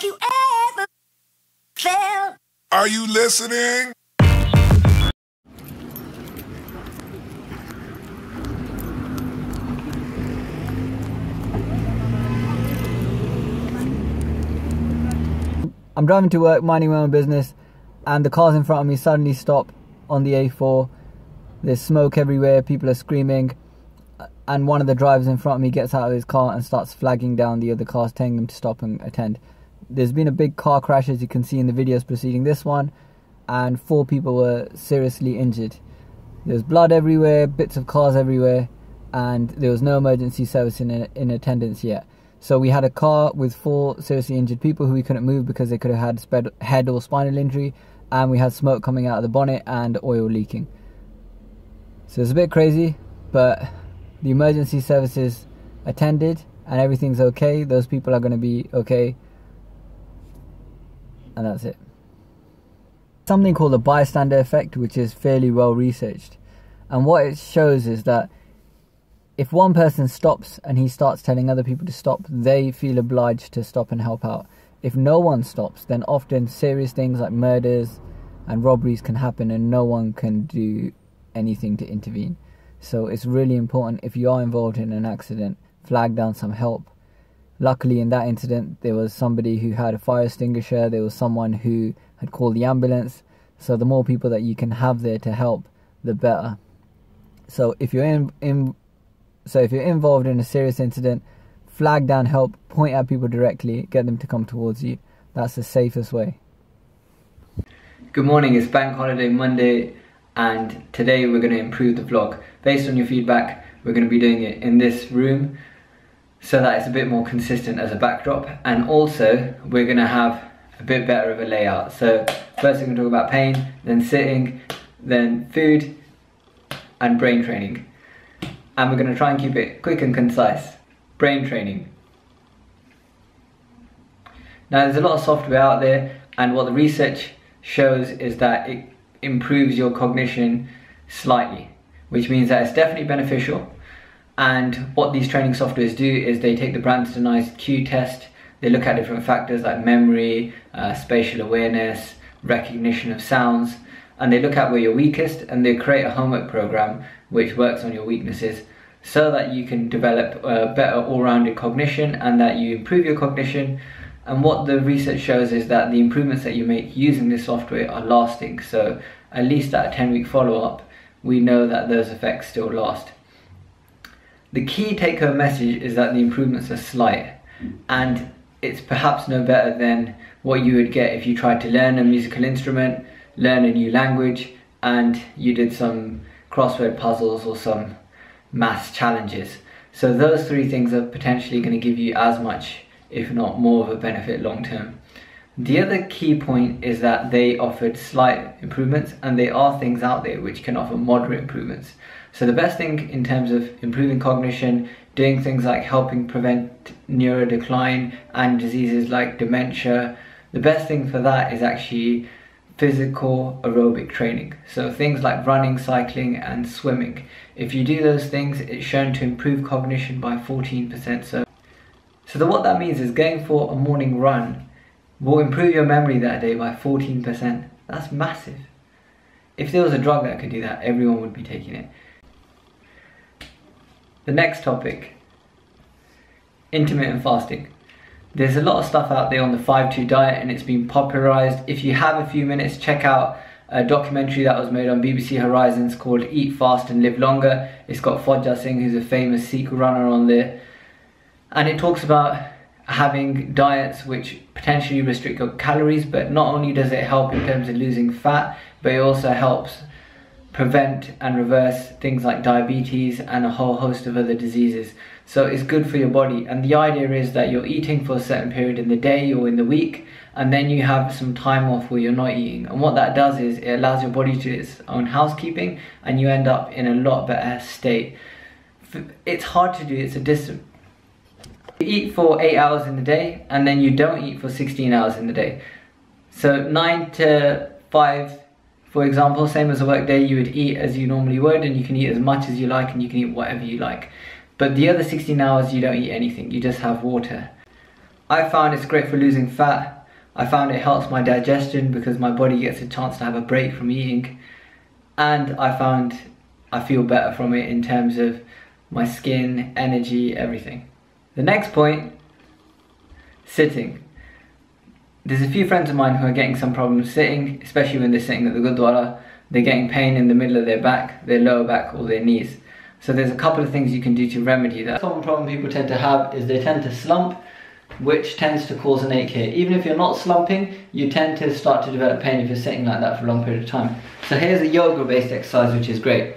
Have you ever felt? Are you listening? I'm driving to work, minding my own business, and the cars in front of me suddenly stop on the A4. There's smoke everywhere, people are screaming, and one of the drivers in front of me gets out of his car and starts flagging down the other cars, telling them to stop and attend. There's been a big car crash, as you can see in the videos preceding this one, and 4 people were seriously injured. There's blood everywhere, bits of cars everywhere, and there was no emergency service in attendance yet. So we had a car with 4 seriously injured people who we couldn't move because they could have had head or spinal injury, and we had smoke coming out of the bonnet and oil leaking. So it's a bit crazy, but the emergency services attended and everything's okay. Those people are going to be okay, and that's it. Something called the bystander effect, which is fairly well researched, and what it shows is that if one person stops and he starts telling other people to stop, they feel obliged to stop and help out. If no one stops, then often serious things like murders and robberies can happen and no one can do anything to intervene. So it's really important, if you are involved in an accident, flag down some help. Luckily in that incident there was somebody who had a fire extinguisher, there was someone who had called the ambulance, so the more people that you can have there to help, the better. So if you're involved in a serious incident, flag down help, point at people directly, get them to come towards you. That's the safest way. Good morning, it's Bank Holiday Monday, and today we're going to improve the vlog. Based on your feedback, we're going to be doing it in this room so that it's a bit more consistent as a backdrop, and also we're going to have a bit better of a layout. So first we're going to talk about pain, then sitting, then food, and brain training. And we're going to try and keep it quick and concise. Brain training. Now there's a lot of software out there, and what the research shows is that it improves your cognition slightly, which means that it's definitely beneficial. And what these training softwares do is they take the brand standardized Q test, they look at different factors like memory, spatial awareness, recognition of sounds, and they look at where you're weakest, and they create a homework program which works on your weaknesses so that you can develop a better all-rounded cognition and that you improve your cognition. And what the research shows is that the improvements that you make using this software are lasting. So at least at a 10-week follow-up, we know that those effects still last. The key take-home message is that the improvements are slight, and it's perhaps no better than what you would get if you tried to learn a musical instrument, learn a new language, and you did some crossword puzzles or some maths challenges. So those 3 things are potentially going to give you as much, if not more, of a benefit long term. The other key point is that they offered slight improvements, and there are things out there which can offer moderate improvements. So the best thing in terms of improving cognition, doing things like helping prevent neurodecline and diseases like dementia, the best thing for that is actually physical aerobic training. So things like running, cycling and swimming. If you do those things, it's shown to improve cognition by 14%. So what that means is going for a morning run will improve your memory that day by 14%. That's massive. If there was a drug that could do that, everyone would be taking it. The next topic, intermittent fasting. There's a lot of stuff out there on the 5-2 diet, and it's been popularized. If you have a few minutes, check out a documentary that was made on BBC Horizons called Eat Fast and Live Longer. It's got Fauja Singh, who's a famous Sikh runner, on there. And it talks about having diets which potentially restrict your calories, but not only does it help in terms of losing fat, but it also helps prevent and reverse things like diabetes and a whole host of other diseases. So it's good for your body, and the idea is that you're eating for a certain period in the day or in the week, and then you have some time off where you're not eating. And what that does is it allows your body to do its own housekeeping, and you end up in a lot better state. It's hard to do, it's a discipline. You eat for 8 hours in the day, and then you don't eat for 16 hours in the day. So 9 to 5, for example, same as a work day, you would eat as you normally would, and you can eat as much as you like, and you can eat whatever you like. But the other 16 hours you don't eat anything, you just have water. I found it's great for losing fat. I found it helps my digestion because my body gets a chance to have a break from eating. And I found I feel better from it in terms of my skin, energy, everything. The next point, sitting. There's a few friends of mine who are getting some problems sitting, especially when they're sitting at the Gurdwara. They're getting pain in the middle of their back, their lower back or their knees. So there's a couple of things you can do to remedy that. The common problem people tend to have is they tend to slump, which tends to cause an ache here. Even if you're not slumping, you tend to start to develop pain if you're sitting like that for a long period of time. So here's a yoga based exercise which is great.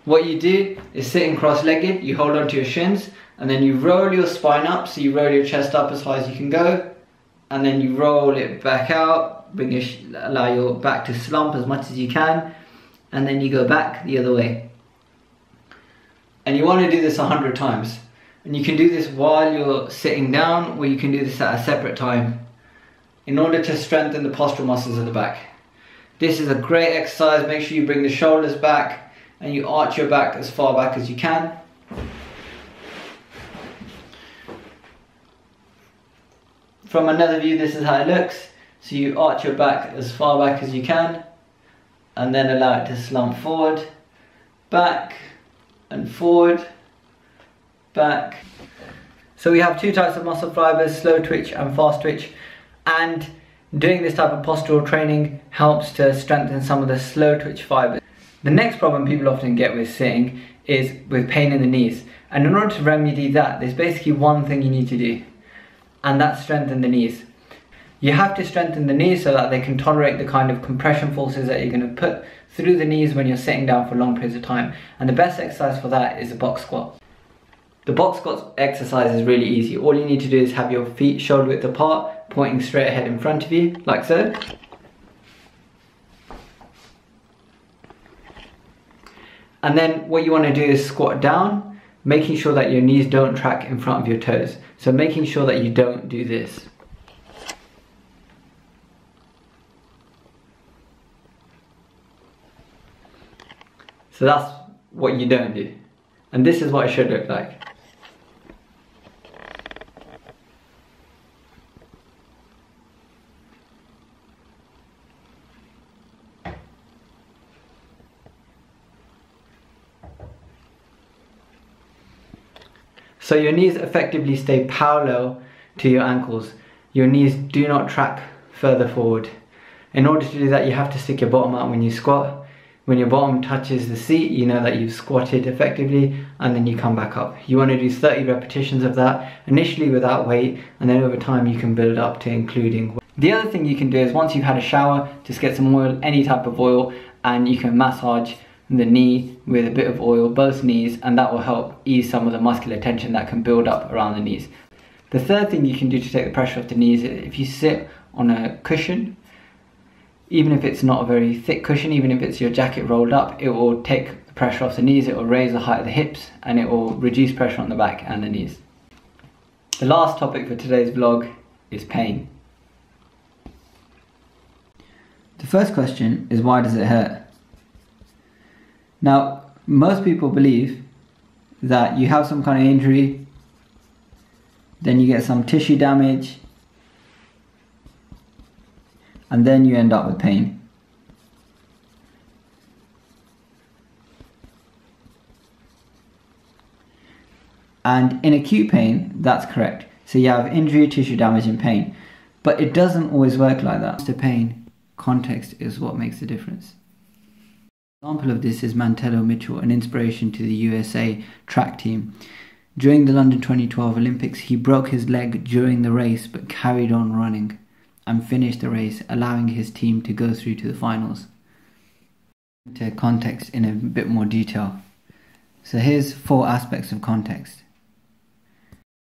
What you do is sitting cross-legged, you hold onto your shins, and then you roll your spine up, so you roll your chest up as high as you can go, and then you roll it back out, allow your back to slump as much as you can, and then you go back the other way. And you want to do this 100 times. And you can do this while you're sitting down, or you can do this at a separate time in order to strengthen the postural muscles of the back. This is a great exercise. Make sure you bring the shoulders back and you arch your back as far back as you can. From another view, this is how it looks. So you arch your back as far back as you can and then allow it to slump forward, back and forward, back. So we have two types of muscle fibers, slow twitch and fast twitch, and doing this type of postural training helps to strengthen some of the slow twitch fibers. The next problem people often get with sitting is with pain in the knees, and in order to remedy that, there's basically one thing you need to do, and that's strengthen the knees. You have to strengthen the knees so that they can tolerate the kind of compression forces that you're going to put through the knees when you're sitting down for long periods of time, and the best exercise for that is a box squat. The box squat exercise is really easy. All you need to do is have your feet shoulder width apart, pointing straight ahead in front of you, like so. And then what you want to do is squat down, making sure that your knees don't track in front of your toes. So making sure that you don't do this. So that's what you don't do. And this is what it should look like. So your knees effectively stay parallel to your ankles. Your knees do not track further forward. In order to do that, you have to stick your bottom out when you squat. When your bottom touches the seat, you know that you've squatted effectively, and then you come back up. You want to do 30 repetitions of that, initially without weight, and then over time you can build up to including weight. The other thing you can do is once you've had a shower, just get some oil, any type of oil, and you can massage the knee with a bit of oil, both knees, and that will help ease some of the muscular tension that can build up around the knees. The third thing you can do to take the pressure off the knees is if you sit on a cushion, even if it's not a very thick cushion, even if it's your jacket rolled up, it will take the pressure off the knees, it will raise the height of the hips, and it will reduce pressure on the back and the knees. The last topic for today's vlog is pain. The first question is, why does it hurt? Now, most people believe that you have some kind of injury, then you get some tissue damage, and then you end up with pain. And in acute pain, that's correct. So you have injury, tissue damage, and pain. But it doesn't always work like that. To pain, context is what makes the difference. An example of this is Mantello Mitchell, an inspiration to the USA track team. During the London 2012 Olympics, he broke his leg during the race but carried on running and finished the race, allowing his team to go through to the finals. To context in a bit more detail. So here's 4 aspects of context.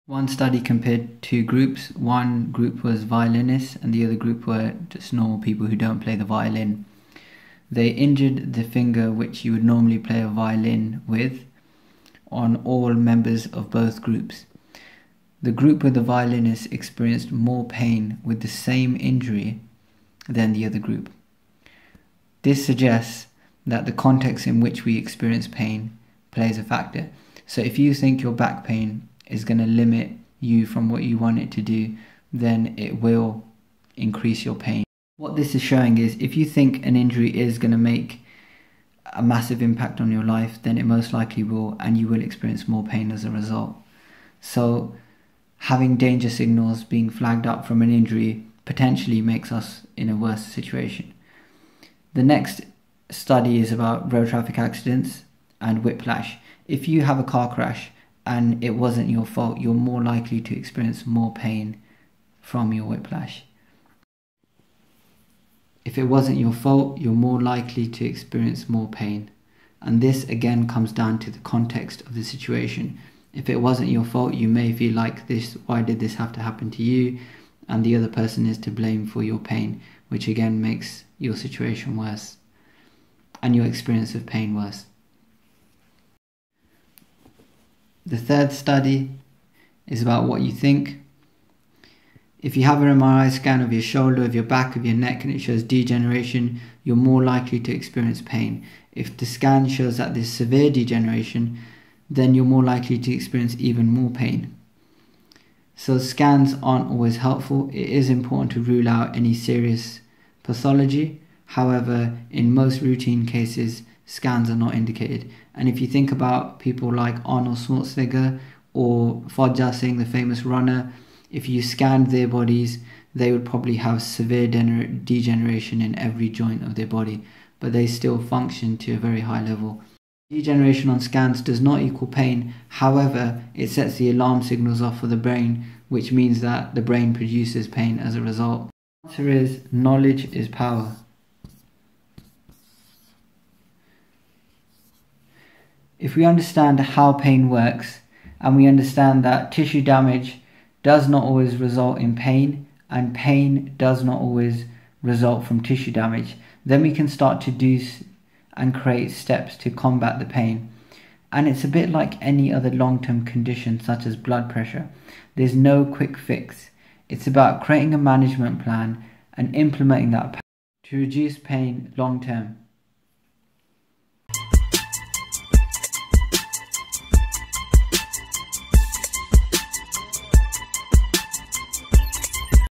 One study compared 2 groups. One group was violinists and the other group were just normal people who don't play the violin. They injured the finger which you would normally play a violin with on all members of both groups. The group with the violinists experienced more pain with the same injury than the other group. This suggests that the context in which we experience pain plays a factor. So if you think your back pain is going to limit you from what you want it to do then it will increase your pain. What this is showing is if you think an injury is going to make a massive impact on your life, then it most likely will, and you will experience more pain as a result. So having danger signals being flagged up from an injury potentially makes us in a worse situation. The next study is about road traffic accidents and whiplash. If you have a car crash and it wasn't your fault, you're more likely to experience more pain from your whiplash. If it wasn't your fault, you're more likely to experience more pain. And this again comes down to the context of the situation. If it wasn't your fault, you may feel like this, why did this have to happen to you? And the other person is to blame for your pain, which again makes your situation worse and your experience of pain worse. The third study is about what you think. If you have an MRI scan of your shoulder, of your back, of your neck, and it shows degeneration, you're more likely to experience pain. If the scan shows that there's severe degeneration, then you're more likely to experience even more pain. So scans aren't always helpful. It is important to rule out any serious pathology. However, in most routine cases, scans are not indicated. And if you think about people like Arnold Schwarzenegger or Fodja Singh, the famous runner, if you scanned their bodies, they would probably have severe degeneration in every joint of their body, but they still function to a very high level. Degeneration on scans does not equal pain. However, it sets the alarm signals off for the brain, which means that the brain produces pain as a result. The answer is knowledge is power. If we understand how pain works, and we understand that tissue damage does not always result in pain, and pain does not always result from tissue damage, then we can start to do and create steps to combat the pain. And it's a bit like any other long-term condition such as blood pressure. There's no quick fix. It's about creating a management plan and implementing that to reduce pain long-term.